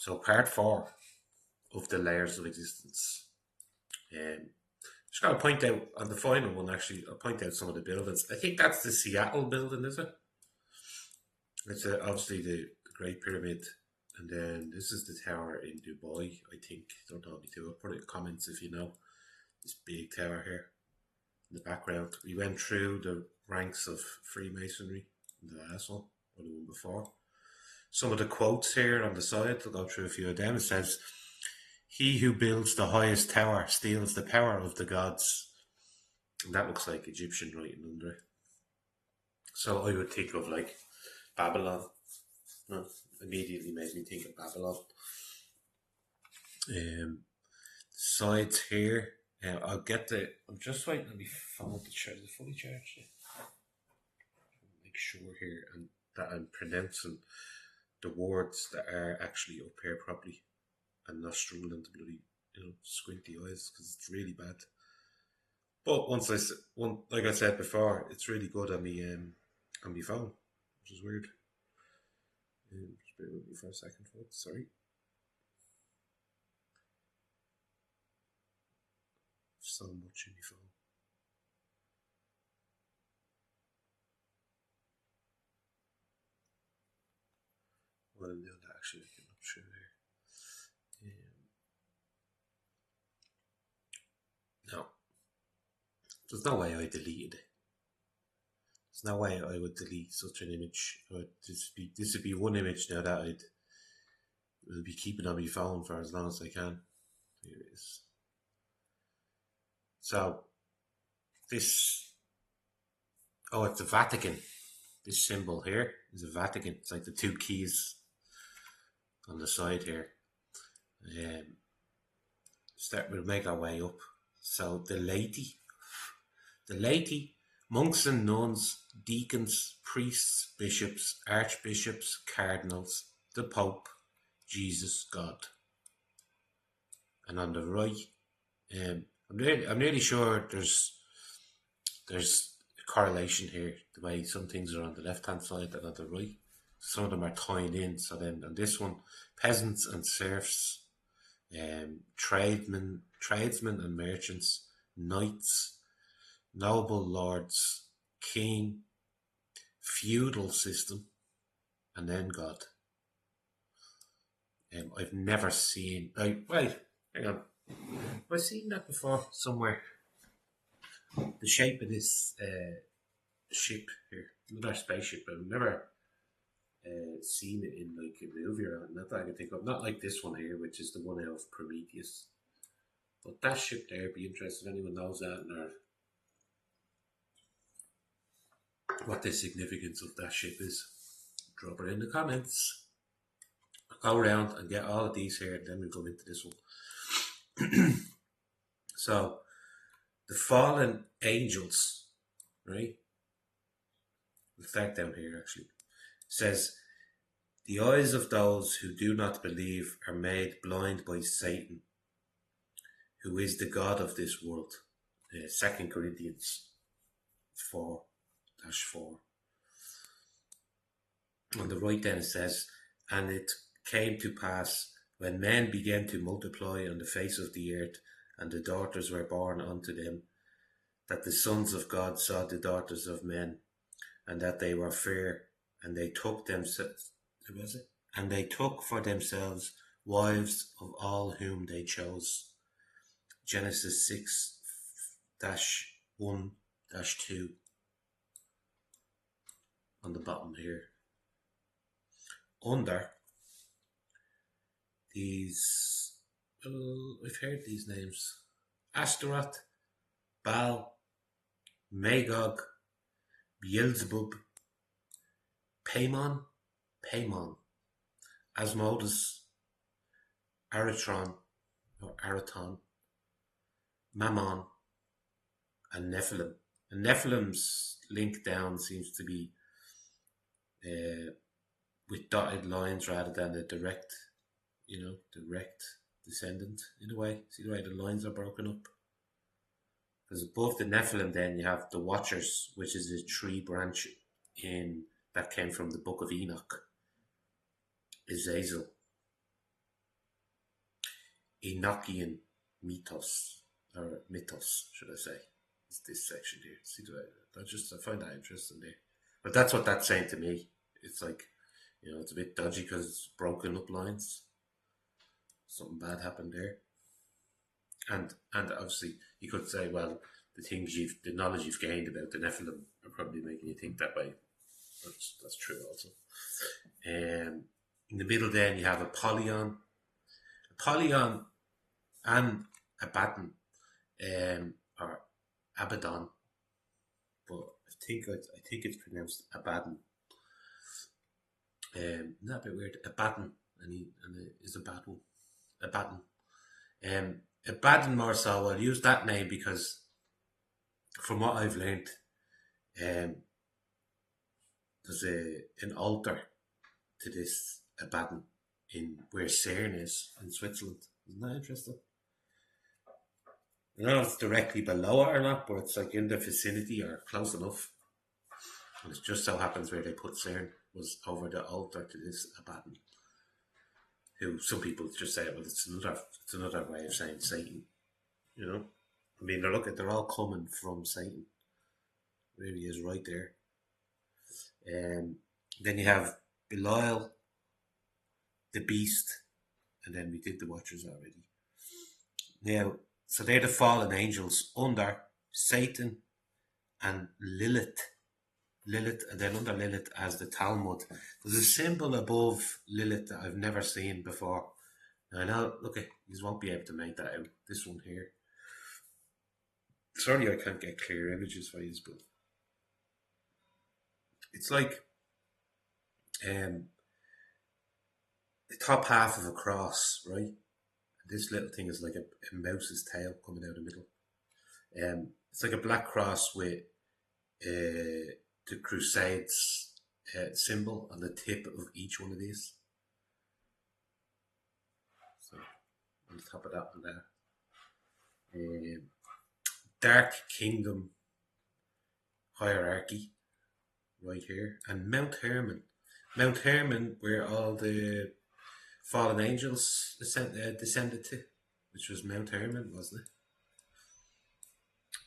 So part four of the layers of existence. Just got to point out on the final one. Actually, I'll point out some of the buildings. I think that's the Seattle building, is it? It's obviously the Great Pyramid, and then this is the tower in Dubai. I think. Don't hold me to it. Put it in comments if you know this big tower here in the background. We went through the ranks of Freemasonry in the last one, or the one before. Some of the quotes here on the side, I'll go through a few of them. It says, "He who builds the highest tower steals the power of the gods." And that looks like Egyptian writing under it. So I would think of like Babylon. No, immediately made me think of Babylon. Sides here. I'll get the. I'm just waiting on my phone to charge. Is it fully charged? Make sure here and that I'm pronouncing the words that are actually up here properly, and not struggling to bloody squinty eyes because it's really bad. But like I said before, it's really good on my phone, which is weird. Just bear with me for a second, folks. Sorry. So much in my phone. Well, I'm doing that actually. I can up through here. No, there's no way I deleted it. There's no way I would delete such an image. This would be one image now that will be keeping on my phone for as long as I can. Here it is. So this, it's the Vatican. This symbol here is the Vatican. It's like the two keys on the side here. We'll make our way up. So the laity, monks and nuns, deacons, priests, bishops, archbishops, cardinals, the Pope, Jesus, God. And on the right, I'm nearly sure there's a correlation here. The way some things are on the left hand side and on the right, some of them are tying in. So then on this one, peasants and serfs, tradesmen and merchants, knights, noble lords, king, feudal system, and then God. I've never seen. Hang on. Have I seen that before somewhere? The shape of this ship here, another spaceship. I've never seen it in like a movie or not that I can think of. Not like this one here, which is the one out of Prometheus. But that ship there, be interested if anyone knows that or what the significance of that ship is. Drop it in the comments. I'll go around and get all of these here, and then we'll go into this one. So, the fallen angels, right? We'll start down here actually. It says, "The eyes of those who do not believe are made blind by Satan, who is the God of this world." 2 Corinthians 4-4. On the right then it says, "And it came to pass, when men began to multiply on the face of the earth, and the daughters were born unto them, that the sons of God saw the daughters of men, and that they were fair, and they took for themselves wives of all whom they chose." Genesis 6-1-2 on the bottom here. Under these, I've heard these names: Ashtaroth, Baal, Magog, Beelzebub, Paimon, Asmodeus, Araton, Mammon, and Nephilim. And Nephilim's link down seems to be with dotted lines rather than a direct descendant in a way. See the way the lines are broken up? Because above the Nephilim then you have the Watchers, which is a tree branch that came from the Book of Enoch, Azazel. Enochian mythos, or mythos, should I say? Is this section here? See, I find that interesting there. But that's what that's saying to me. It's like, it's a bit dodgy because it's broken up lines. Something bad happened there. And obviously you could say, well, the knowledge you've gained about the Nephilim are probably making you think that way. That's true also. In the middle then you have Apollyon. Apollyon and Abaddon, or Abaddon, but I think it's pronounced Abaddon. Not a bit weird. Abaddon, and it is a bad one. Abaddon. Abaddon more so. I'll use that name because, from what I've learned, there's an altar to this Abaddon in where CERN is in Switzerland. Isn't that interesting? I don't know if it's directly below it or not, but it's like in the vicinity or close enough. And it just so happens where they put CERN was over the altar to this Abaddon, who some people just say, well, it's another way of saying Satan. I mean, they're all coming from Satan. There he is, right there. Then you have Belial, the Beast, and then we did the Watchers already. Now, so they're the fallen angels under Satan and Lilith. And then under Lilith as the Talmud. There's a symbol above Lilith that I've never seen before. Now, I know, look, you won't be able to make that out. This one here. Sorry I can't get clear images for you, but it's like the top half of a cross, right? This little thing is like a mouse's tail coming out of the middle. It's like a black cross with the Crusades symbol on the tip of each one of these. So, on the top of that one there. Dark Kingdom hierarchy, right here. And Mount Hermon. Mount Hermon, where all the fallen angels descended to, which was Mount Hermon, wasn't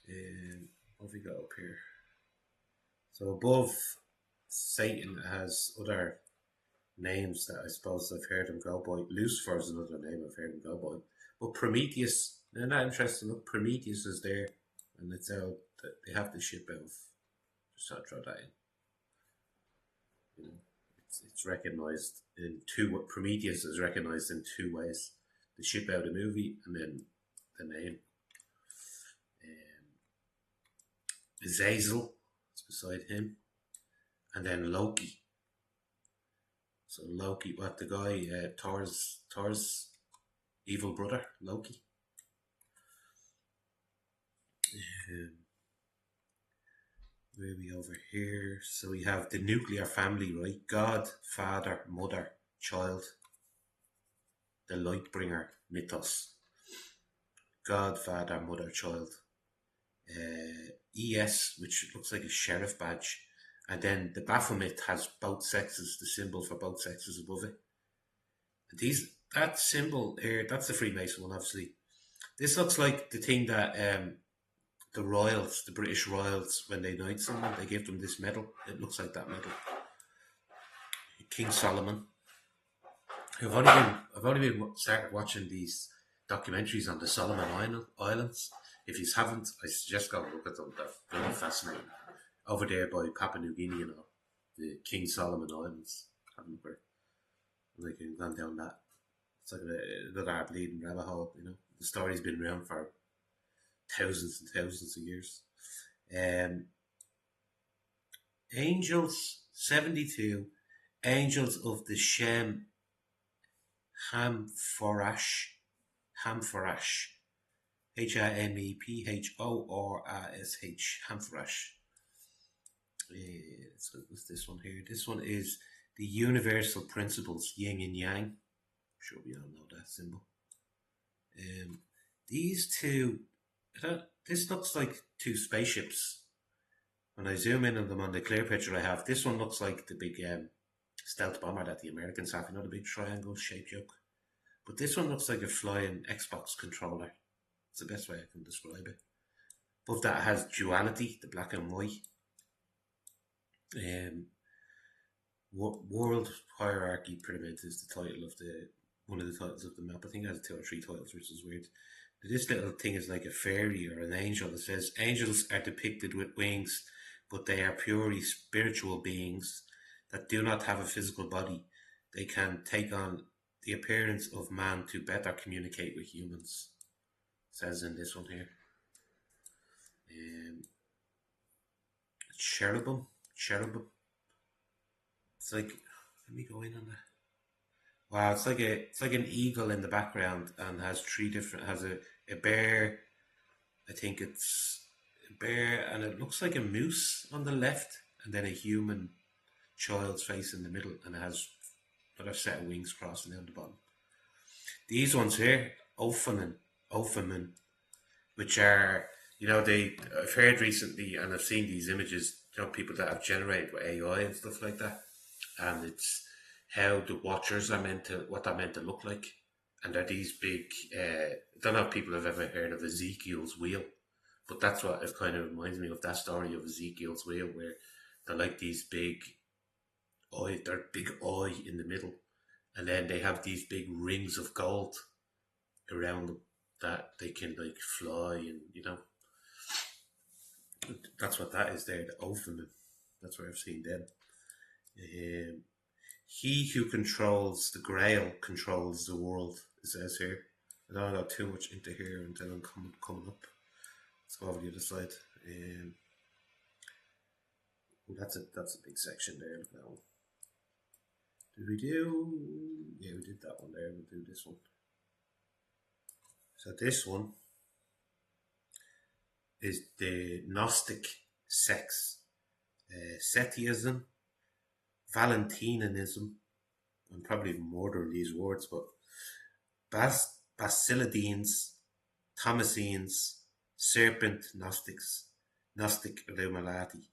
it? What have we got up here? So above Satan has other names that I suppose I've heard him go by. Lucifer is another name I've heard him go by. But Prometheus, they're not interested. Look, Prometheus is there, and it's out that they have the ship out. Just to throw that in. It's recognised in two. Prometheus is recognised in two ways: the ship out of the movie, and then the name. Azazel is beside him, and then Loki. So Loki, what the guy, Thor's evil brother, Loki. Where are we over here? So we have the nuclear family, right? God, Father, Mother, Child. The Lightbringer mythos. God, Father, Mother, Child. ES, which looks like a sheriff badge. And then the Baphomet has both sexes, the symbol for both sexes above it. And that symbol here, that's the Freemason one, obviously. This looks like the thing that the royals, the British royals, when they knight someone, they give them this medal. It looks like that medal. King Solomon. I've only been started watching these documentaries on the Solomon Islands. If you haven't, I suggest go and look at them. They're really fascinating. Over there by Papua New Guinea, the King Solomon Islands. Haven't heard. Like you've gone down that. It's like another bleeding rabbit hole. The story's been around for thousands and thousands of years. Angels 72, Angels of the Shem Hampharash, Hampharash, Hampharash. What's this one here? This one is the universal principles, yin and yang. I'm sure we all know that symbol. These two, this looks like two spaceships. When I zoom in on them on the clear picture I have, this one looks like the big stealth bomber that the Americans have. The big triangle shaped yoke. But this one looks like a flying Xbox controller. It's the best way I can describe it. Above that has duality, the black and white. Um, World Hierarchy Pyramid is the title of the one of the titles of the map. I think it has 2 or 3 titles, which is weird. This little thing is like a fairy or an angel. It says angels are depicted with wings, but they are purely spiritual beings that do not have a physical body. They can take on the appearance of man to better communicate with humans. It says in this one here. Cherubim. It's like, let me go in on that. Wow, it's like an eagle in the background and has 3 different, has a bear. I think it's a bear, and it looks like a moose on the left, and then a human child's face in the middle, and it has another set of wings crossing down the bottom. These ones here, Ophanin, which are, I've heard recently, and I've seen these images, people that have generated with AI and stuff like that, and it's how the Watchers what they're meant to look like, and they're these big. I don't know if people have ever heard of Ezekiel's wheel, but that's what it kind of reminds me of, that story of Ezekiel's wheel, where they're like these big they're big eye in the middle, and then they have these big rings of gold around them that they can like fly, and that's what that is there, the Ophanim. That's where I've seen them. He who controls the Grail controls the world, it says here. I don't go too much into here until I'm coming up. Let's go over the other side. That's a big section there. Look at that one. Did we do? Yeah, we did that one there. We'll do this one. So this one is the Gnostic sects. Setiism, Valentinianism. I'm probably murdering these words, but Basilidines, Thomasines, Serpent Gnostics, Gnostic Illuminati.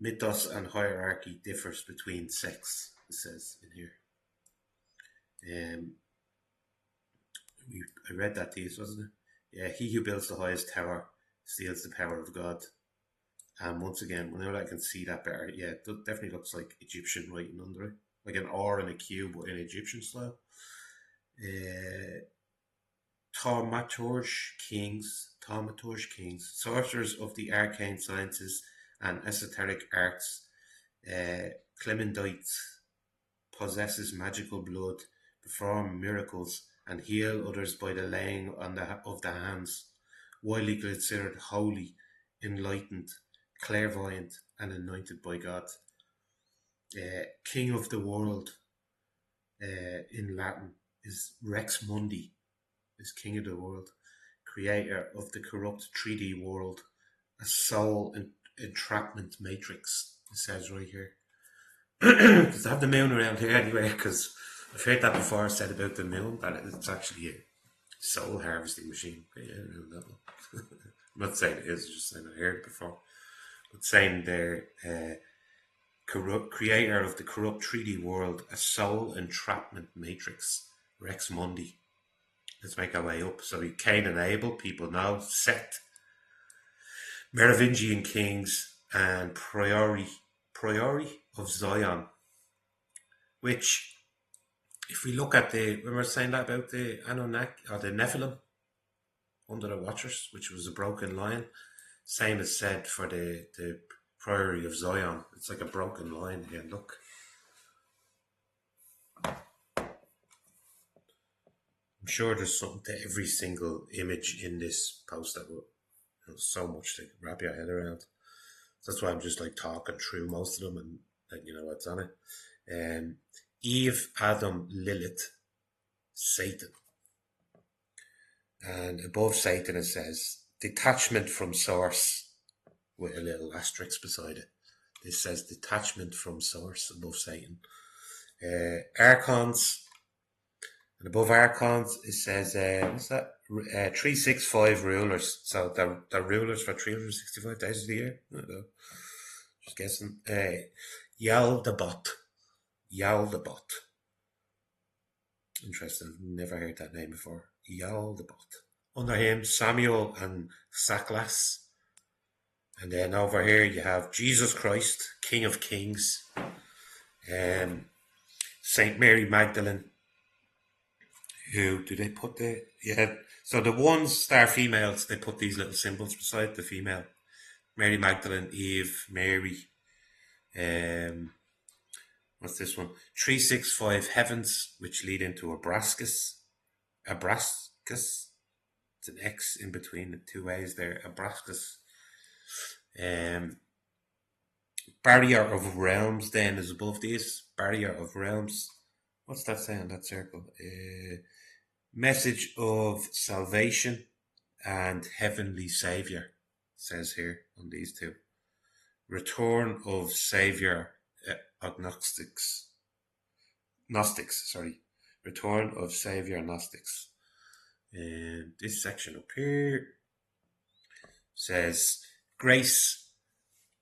Mythos and hierarchy differs between sects, it says in here. I read that to you, wasn't it? Yeah, he who builds the highest tower steals the power of God. And once again, whenever I can see that better, yeah, it definitely looks like Egyptian writing under it. Like an R and a Q, but in Egyptian style. Thaumaturge kings, sorcerers of the arcane sciences and esoteric arts. Clementite possesses magical blood, perform miracles, and heal others by the laying on of the hands. Widely considered holy, enlightened, clairvoyant, and anointed by God. King of the world in Latin is Rex Mundi, is king of the world, creator of the corrupt 3D world, a soul entrapment matrix, it says right here. Does it have the moon around here anyway? Because I've heard that before said about the moon, that it's actually a soul harvesting machine. Yeah, that one. I'm not saying it is, just saying I heard it before. But saying they're creator of the corrupt 3D world, a soul entrapment matrix, Rex Mundi. Let's make our way up. So Cain and Abel, people know. Seth, Merovingian kings, and Priori of Zion. Which, if we look at when we're saying that about the Anunnaki, or the Nephilim, under the Watchers, which was a broken line, same is said for the Priory of Zion. It's like a broken line here. Look. I'm sure there's something to every single image in this post that will, so much to wrap your head around. So that's why I'm just like talking through most of them and letting you know what's on it. Eve, Adam, Lilith, Satan. And above Satan it says detachment from source, with a little asterisk beside it. This says detachment from source above Satan. Archons. And above Archons, it says, what's that? 365 rulers. So they're rulers for 365 days of the year. I don't know. Just guessing. Yaldabaoth. Interesting. I've never heard that name before. Yaldabot. Under him, Samuel and Saklas. And then over here you have Jesus Christ, King of Kings. Saint Mary Magdalene. Who do they put the... Yeah. So the ones that are females, they put these little symbols beside the female. Mary Magdalene, Eve, Mary. What's this one? 365 heavens, which lead into Abrascus. Abrascus. It's an X in between the two A's there. Abrascus. Barrier of realms then is above these. Barrier of realms. What's that saying, that circle? Message of salvation and heavenly saviour, says here on these two. Return of saviour, agnostics. Gnostics, sorry. Return of saviour, Gnostics. And this section up here says grace,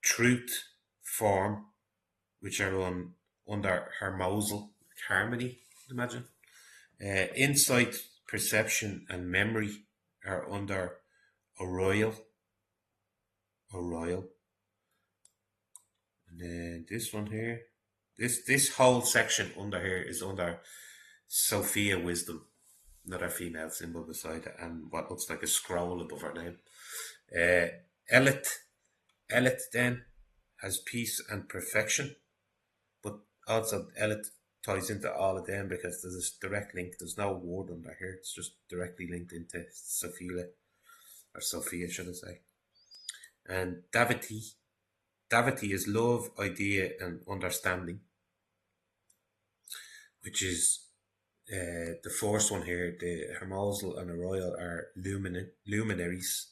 truth, form, which are under harmosal, harmony, imagine. Insight, perception, and memory are under Oroyal. And then this one here, this whole section under here is under Sophia Wisdom, another female symbol beside it, and what looks like a scroll above her name. Elit then has peace and perfection, but also Elit ties into all of them because there's this direct link. There's no word under here. It's just directly linked into Sophia, or Sophia, should I say. And Daviti is love, idea, and understanding, which is the first one here. The Hermosal and Oroyal are luminaries,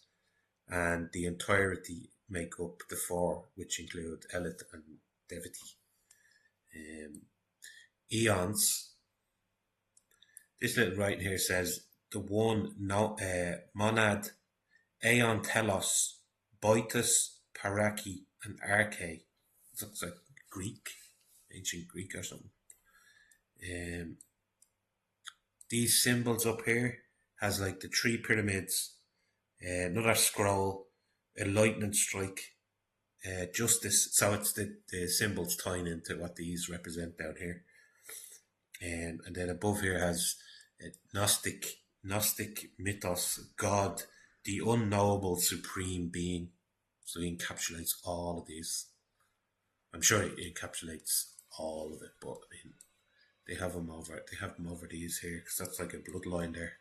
and the entirety make up the four, which include Elit and Devity. Eons. This little writing here says the one monad, Aeon Telos, Boitus, Paraki, and Arche. It looks like Greek, ancient Greek or something. These symbols up here has like the three pyramids, another scroll, a lightning strike, justice. So it's the symbols tying into what these represent down here. And then above here has Gnostic mythos, God, the unknowable supreme being. So he encapsulates all of these. I'm sure he encapsulates all of it, but I mean, they have them over these here because that's like a bloodline there.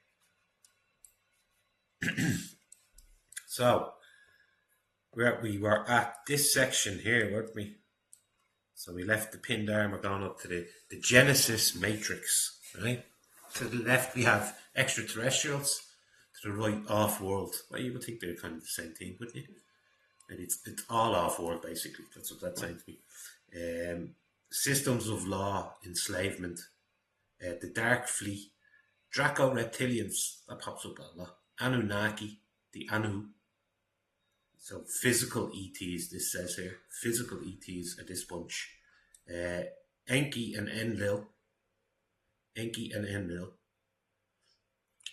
So we were at this section here, weren't we? So we left the pinned arm, we're going up to the Genesis matrix, right? To the left we have extraterrestrials, to the right off-world. Well, you would think they're kind of the same thing, wouldn't you? And it's all off-world basically. That's what that sounds to me. Systems of law, enslavement, the Dark Fleet, Draco Reptilians, that pops up a lot. Anunnaki, the Anu. So physical ETs, this says here. Physical ETs are this bunch. Enki and Enlil.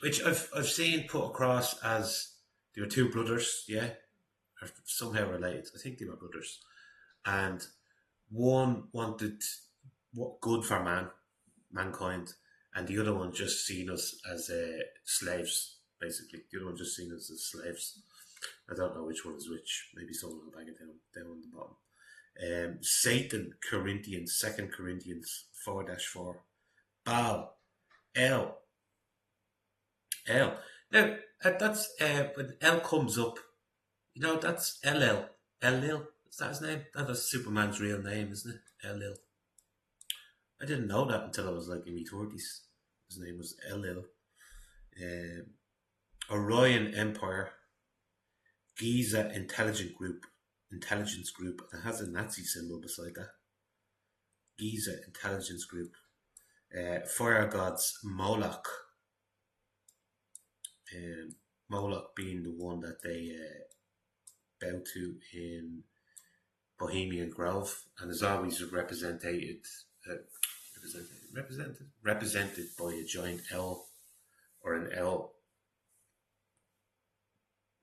Which I've seen put across as they were two brothers, yeah? Or somehow related. I think they were brothers. And one wanted what good for mankind, and the other one just seen us as slaves, basically. The other one just seen us as slaves. I don't know which one is which. Maybe someone will bang it down on the bottom. Satan, Corinthians, 2 Corinthians 4-4. Baal, El. Now, that's when El comes up, you know, that's Elil. Elil, is that his name? That is Superman's real name, isn't it? Elil. I didn't know that until I was like in my 30s. His name was Elil. Orion Empire, Giza Intelligence Group. It has a Nazi symbol beside that. Giza Intelligence Group. Fire gods Moloch. Moloch being the one that they bow to in Bohemian Grove, and is always represented represented by a giant owl or an owl.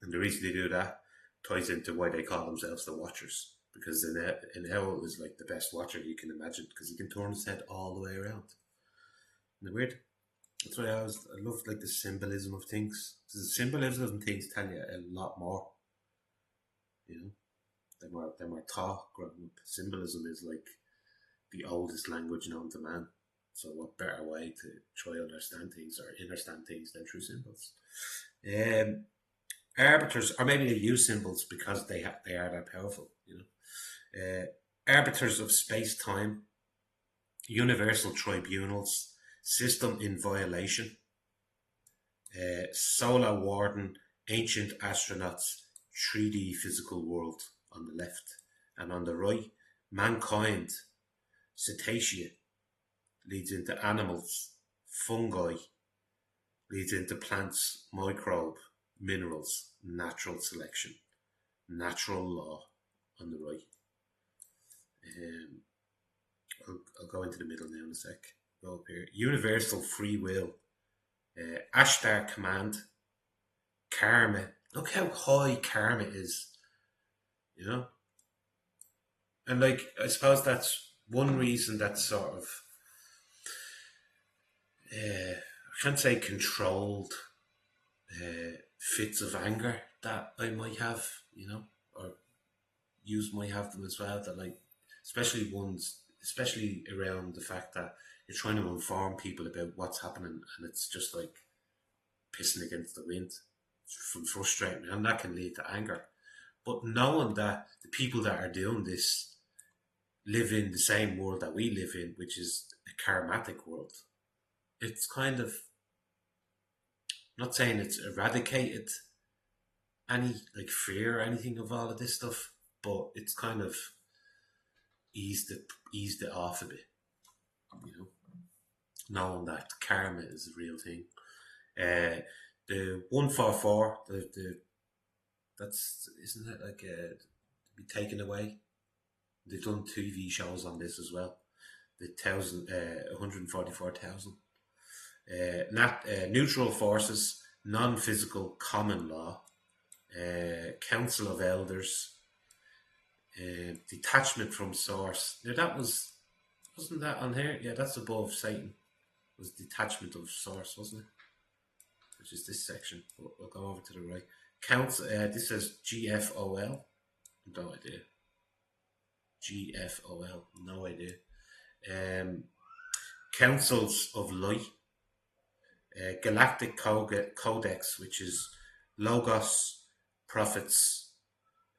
And the reason they do that ties into why they call themselves the Watchers. Because an owl is like the best watcher you can imagine because he can turn his head all the way around. Isn't it weird? That's why I love like the symbolism of things. Because the symbolism of things tell you a lot more. You know, they're more taught growing up. Symbolism is like the oldest language known to man. So what better way to try to understand things or understand things than through symbols? Arbiters, or maybe they use symbols because they are that powerful. You know, arbiters of space time, universal tribunals, system in violation, solar warden, ancient astronauts, 3D physical world on the left, and on the right, mankind, cetacea, leads into animals, fungi, leads into plants, microbe, minerals, natural selection, natural law on the right. I'll go into the middle now in a sec. Go up here. Universal free will, Ashtar command, karma. Look how high karma is, you know? And like, I suppose that's one reason that sort of, I can't say controlled fits of anger that I might have, you know, or yous might have them as well. That like, especially around the fact that you're trying to inform people about what's happening, and it's just like pissing against the wind, from frustrating, and that can lead to anger. But knowing that the people that are doing this live in the same world that we live in, which is a karmatic world, it's kind of, I'm not saying it's eradicated any like fear or anything of all of this stuff, but it's kind of eased it off a bit, you know, knowing that karma is a real thing. The 144, that's, isn't it like to be taken away? They've done TV shows on this as well. The 144,000. Neutral forces, non-physical common law, council of elders, detachment from source. Now wasn't that on here? Yeah, that's above Satan. It was detachment of source, wasn't it? Which is this section. We'll go over to the right. Council. This says GFOL. No idea. GFOL. No idea. Councils of Light. Galactic Codex, which is Logos, Prophets,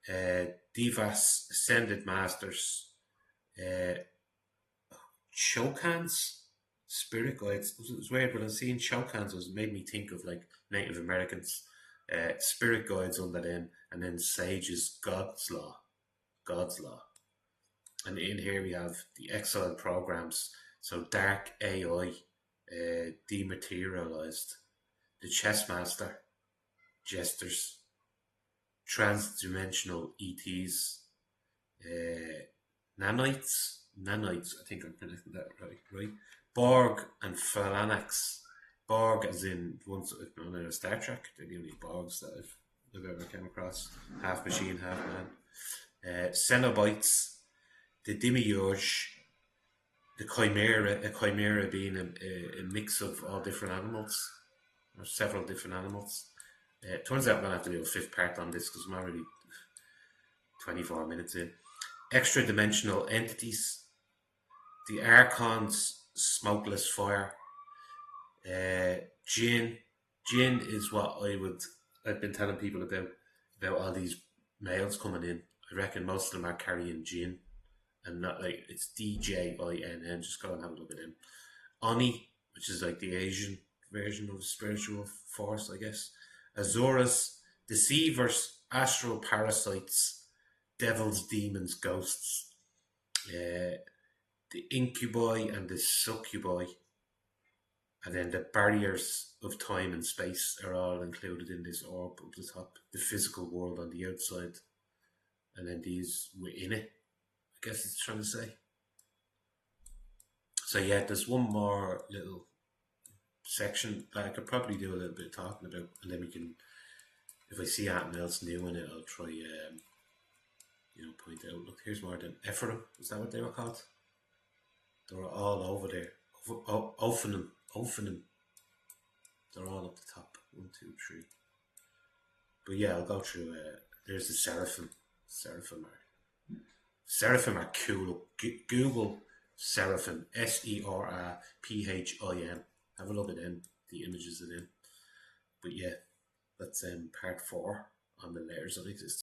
Devas, Ascended Masters, Chokans, Spirit Guides. It was weird, but I was seeing Chokans, it made me think of like Native Americans. Spirit Guides under them, and then Sages, God's Law. And in here we have the exile programs. So Dark AI, dematerialized, the chess master, jesters, transdimensional ETs, nanites, I think I'm pronouncing that right? Borg and Phalanx. Borg as in ones on Star Trek, they're the only Borgs that I've ever come across. Half machine, half man. Cenobites, the Demiurge, the Chimera, a Chimera being a mix of all different animals, or several different animals. Turns out I'm going to have to do a fifth part on this because I'm already 24 minutes in. Extra dimensional entities, the Archon's smokeless fire, Jinn. Jinn is what I've been telling people about all these males coming in. I reckon most of them are carrying Jinn. And not like, it's DJINN, just go and have a look at him. Oni, which is like the Asian version of a spiritual force, I guess. Azores, deceivers, astral parasites, devils, demons, ghosts. The incubi and the succubi. And then the barriers of time and space are all included in this orb up the top. The physical world on the outside. And then these within it, I guess it's trying to say. So yeah, there's one more little section that I could probably do a little bit of talking about, and then we can, if I see anything else new in it, I'll try, point out. Look, here's more than Ephraim. Is that what they were called? They were all over there. Ophanim. They're all up the top. 1, 2, 3. But yeah, I'll go through. There's the Seraphim. Seraphim are cool. Google Seraphim. Seraphim. Have a look at them. The images of them. But yeah, that's part 4 on the layers of existence.